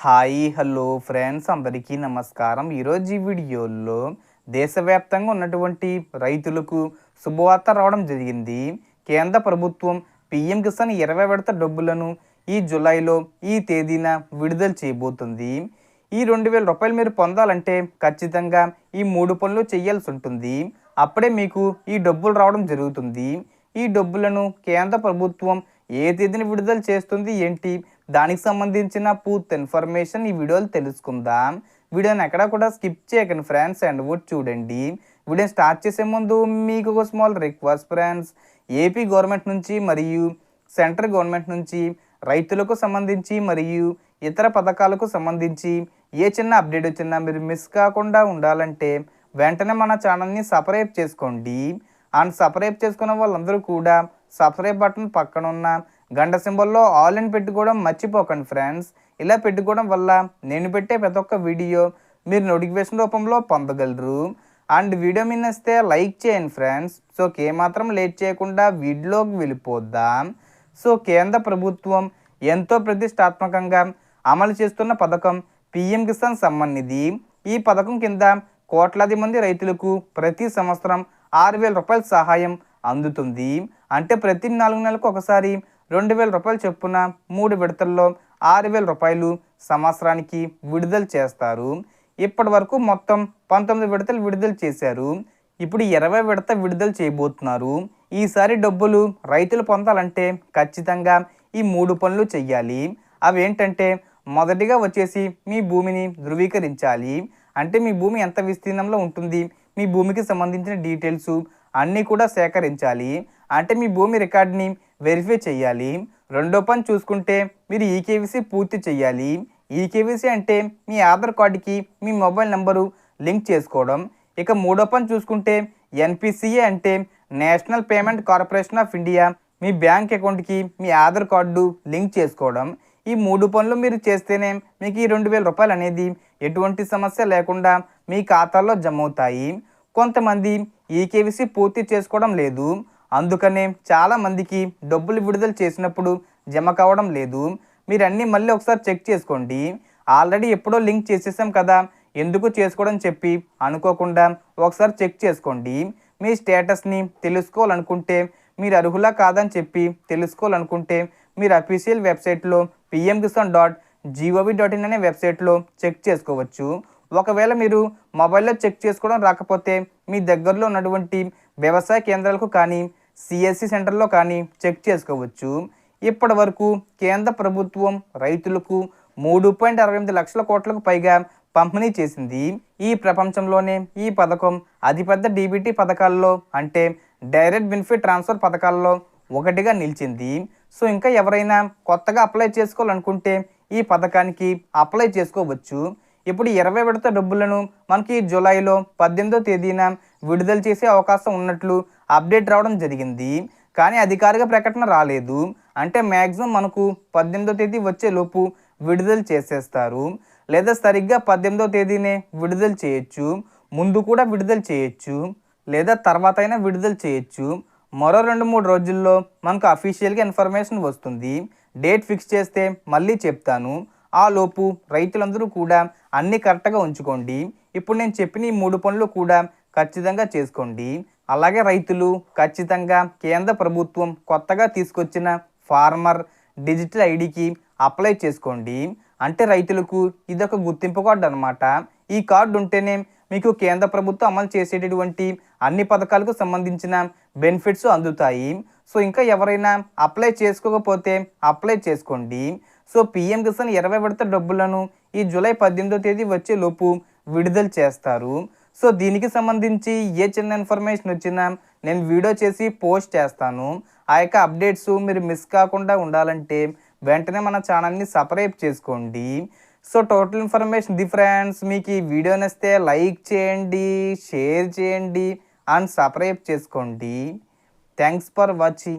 Hi hello friends అందరికీ నమస్కారం. ఈరోజు ఈ వీడియోలో దేశవ్యాప్తంగా ఉన్నటువంటి రైతులకు శుభవార్త రావడం జరిగింది. కేంద్ర ప్రభుత్వం పీఎం కిసాన్ 20 విడత డబ్బులను ఈ జూలైలో ఈ తేదీన విడుదల చేయబోతుంది. ఈ 2000 రూపాయలు మీరు పొందాలంటే ఖచ్చితంగా ఈ 3 పనులు చేయాల్సి ఉంటుంది. అప్పుడే మీకు ఈ డబ్బులు రావడం జరుగుతుంది. ఈ డబ్బులను కేంద్ర ప్రభుత్వం ఏ తేదీన విడుదల చేస్తుంది ఏంటి, దానికి సంబంధించిన పూర్తి ఇన్ఫర్మేషన్ ఈ వీడియోలో తెలుసుకుందాం. వీడియోని ఎక్కడా కూడా స్కిప్ చేయకండి ఫ్రెండ్స్, అండ్ కూడా చూడండి. వీడియోని స్టార్ట్ చేసే ముందు మీకు ఒక small request friends, AP government నుంచి మరియు సెంట్రల్ గవర్నమెంట్ నుంచి రైతులకు సంబంధించి మరియు ఇతర పథకాలకు సంబంధించి ఏ చిన్న అప్డేట్ వచ్చినా మీరు మిస్ కాకుండా ఉండాలంటే వెంటనే మన ఛానల్ని సబ్స్క్రైబ్ చేసుకోండి. అండ్ సబ్స్క్రైబ్ చేసుకున్న వాళ్ళందరూ కూడా సబ్స్క్రైబ్ బటన్ పక్కన ఉన్న గంట సింబల్లో ఆల్ అని పెట్టుకోవడం మర్చిపోకండి ఫ్రెండ్స్. ఇలా పెట్టుకోవడం వల్ల నేను పెట్టే ప్రతి ఒక్క వీడియో మీరు నోటిఫికేషన్ రూపంలో పొందగలరు. అండ్ వీడియో మీద వస్తే లైక్ చేయండి ఫ్రెండ్స్. సో ఏమాత్రం లేట్ చేయకుండా వీడియోలోకి వెళ్ళిపోద్దాం. సో కేంద్ర ప్రభుత్వం ఎంతో ప్రతిష్టాత్మకంగా అమలు చేస్తున్న పథకం పీఎం కిసాన్ సమ్మాన్ నిధి. ఈ పథకం కింద కోట్లాది మంది రైతులకు ప్రతి సంవత్సరం 6000 రూపాయల సహాయం అందుతుంది. అంటే ప్రతి 4 నెలలకు ఒకసారి 2000 రూపాయలు చొప్పున 3 విడతల్లో 6000 రూపాయలు సంవత్సరానికి విడుదల చేస్తారు. ఇప్పటి వరకు మొత్తం 19 విడతలు విడుదల చేశారు. ఇప్పుడు 20 విడత విడుదల చేయబోతున్నారు. ఈసారి డబ్బులు రైతులు పొందాలంటే ఖచ్చితంగా ఈ 3 పనులు చెయ్యాలి. అవి ఏంటంటే, మొదటిగా వచ్చేసి మీ భూమిని ధృవీకరించాలి. అంటే మీ భూమి ఎంత విస్తీర్ణంలో ఉంటుంది, మీ భూమికి సంబంధించిన డీటెయిల్స్ అన్నీ కూడా సేకరించాలి. అంటే మీ భూమి రికార్డ్ని వెరిఫై చేయాలి. రెండో పని చూసుకుంటే మీరు ఈకేవీసీ పూర్తి చేయాలి. ఈకేవీసీ అంటే మీ ఆధార్ కార్డుకి మీ మొబైల్ నెంబరు లింక్ చేసుకోవడం. ఇక మూడో పని చూసుకుంటే ఎన్పిసిఏ అంటే national payment corporation of India, me bank అకౌంట్కి మీ ఆధార్ కార్డు లింక్ చేసుకోవడం. ఈ 3 పనులు మీరు చేస్తేనే మీకు ఈ 2000 రూపాయలు అనేది ఎటువంటి సమస్య లేకుండా మీ ఖాతాలో జమ అవుతాయి. కొంతమంది ఈకేవీసీ పూర్తి చేసుకోవడం లేదు, అందుకనే చాలామందికి డబ్బులు విడుదల చేసినప్పుడు జమ కావడం లేదు. మీరు అన్నీ మళ్ళీ ఒకసారి చెక్ చేసుకోండి. ఆల్రెడీ ఎప్పుడో లింక్ చేసేసాం కదా, ఎందుకు చేసుకోవడం చెప్పి అనుకోకుండా ఒకసారి చెక్ చేసుకోండి. మీ స్టేటస్ని తెలుసుకోవాలనుకుంటే, మీరు అర్హులా కాదని చెప్పి తెలుసుకోవాలనుకుంటే మీరు అఫీషియల్ వెబ్సైట్లో pmkisan.gov.in అనే వెబ్సైట్లో చెక్ చేసుకోవచ్చు. ఒకవేళ మీరు మొబైల్లో చెక్ చేసుకోవడం రాకపోతే మీ దగ్గరలో ఉన్నటువంటి వ్యవసాయ కేంద్రాలకు కానీ సిఎస్సి సెంటర్లో కానీ చెక్ చేసుకోవచ్చు. ఇప్పటి వరకు కేంద్ర ప్రభుత్వం రైతులకు 3.68 లక్షల కోట్లకు పైగా పంపిణీ చేసింది. ఈ ప్రపంచంలోనే ఈ పథకం అతిపెద్ద డీబీటీ పథకాల్లో, అంటే డైరెక్ట్ బెనిఫిట్ ట్రాన్స్ఫర్ పథకాల్లో ఒకటిగా నిలిచింది. సో ఇంకా ఎవరైనా కొత్తగా అప్లై చేసుకోవాలనుకుంటే ఈ పథకానికి అప్లై చేసుకోవచ్చు. ఇప్పుడు 20 విడత డబ్బులను మనకి జూలైలో 18వ తేదీన విడుదల చేసే అవకాశం ఉన్నట్లు అప్డేట్ రావడం జరిగింది. కానీ అధికారిక ప్రకటన రాలేదు. అంటే మ్యాక్సిమం మనకు 18వ తేదీ వచ్చేలోపు విడుదల చేసేస్తారు. లేదా సరిగ్గా 18వ తేదీనే విడుదల చేయొచ్చు, ముందు కూడా విడుదల చేయొచ్చు, లేదా తర్వాత అయినా విడుదల చేయొచ్చు. మరో 2-3 రోజుల్లో మనకు అఫీషియల్గా ఇన్ఫర్మేషన్ వస్తుంది. డేట్ ఫిక్స్ చేస్తే మళ్ళీ చెప్తాను. ఆ లోపు రైతులందరూ కూడా అన్నీ కరెక్ట్గా ఉంచుకోండి. ఇప్పుడు నేను చెప్పిన ఈ 3 పనులు కూడా ఖచ్చితంగా చేసుకోండి. అలాగే రైతులు ఖచ్చితంగా కేంద్ర ప్రభుత్వం కొత్తగా తీసుకొచ్చిన ఫార్మర్ డిజిటల్ ఐడికి అప్లై చేసుకోండి. అంటే రైతులకు ఇదొక గుర్తింపు కార్డు అనమాట. ఈ కార్డు ఉంటేనే మీకు కేంద్ర ప్రభుత్వం అమలు చేసేటటువంటి అన్ని పథకాలకు సంబంధించిన బెనిఫిట్స్ అందుతాయి. సో ఇంకా ఎవరైనా అప్లై చేసుకోకపోతే అప్లై చేసుకోండి. సో పీఎం కిసాన్ 20 విడత డబ్బులను ఈ జూలై 18వ తేదీ వచ్చేలోపు విడుదల చేస్తారు. సో దీనికి సంబంధించి ఏ చిన్న ఇన్ఫర్మేషన్ వచ్చినా నేను వీడియో చేసి పోస్ట్ చేస్తాను. ఆ యొక్క అప్డేట్స్ మీరు మిస్ కాకుండా ఉండాలంటే వెంటనే మన ఛానల్ని సబ్స్క్రైబ్ చేసుకోండి. So total information the friends. మీకు ఈ వీడియో నచ్చితే లైక్ చేయండి, షేర్ చేయండి అండ్ సబ్స్క్రైబ్ చేసుకోండి. Thanks for watching.